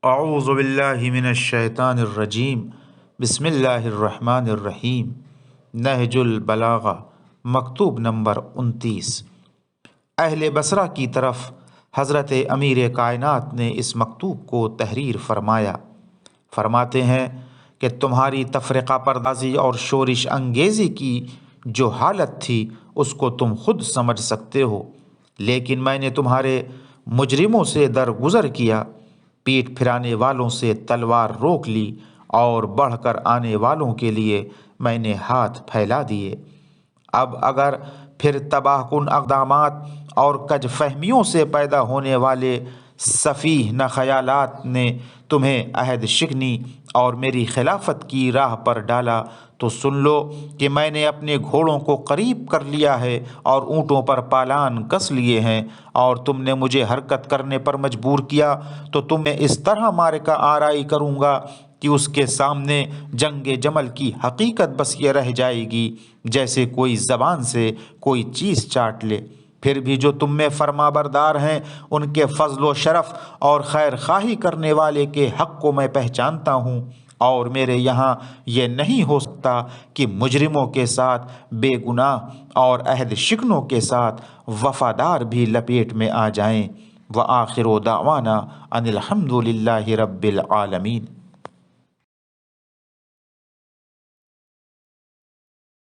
اعوذ باللہ من الشیطان الرجیم بسم اللہ الرحمن الرحیم۔ نہج البلاغہ مکتوب نمبر 29۔ اہل بصرہ کی طرف حضرت امیر کائنات نے اس مکتوب کو تحریر فرمایا۔ فرماتے ہیں کہ تمہاری تفرقہ پردازی اور شورش انگیزی کی جو حالت تھی اس کو تم خود سمجھ سکتے ہو، لیکن میں نے تمہارے مجرموں سے درگزر کیا، پیٹ پھرانے والوں سے تلوار روک لی اور بڑھ کر آنے والوں کے لیے میں نے ہاتھ پھیلا دیے۔ اب اگر پھر تباہ کن اقدامات اور کج فہمیوں سے پیدا ہونے والے سفیہ نہ خیالات نے تمہیں عہد شکنی اور میری خلافت کی راہ پر ڈالا تو سن لو کہ میں نے اپنے گھوڑوں کو قریب کر لیا ہے اور اونٹوں پر پالان کس لیے ہیں، اور تم نے مجھے حرکت کرنے پر مجبور کیا تو تمہیں اس طرح معرکہ آرائی کروں گا کہ اس کے سامنے جنگ جمل کی حقیقت بس یہ رہ جائے گی جیسے کوئی زبان سے کوئی چیز چاٹ لے۔ پھر بھی جو تم میں فرما بردار ہیں ان کے فضل و شرف اور خیر خواہی کرنے والے کے حق کو میں پہچانتا ہوں، اور میرے یہاں یہ نہیں ہو سکتا کہ مجرموں کے ساتھ بے گناہ اور عہد شکنوں کے ساتھ وفادار بھی لپیٹ میں آ جائیں۔ وآخر دعوانا ان الحمد للہ رب العالمین۔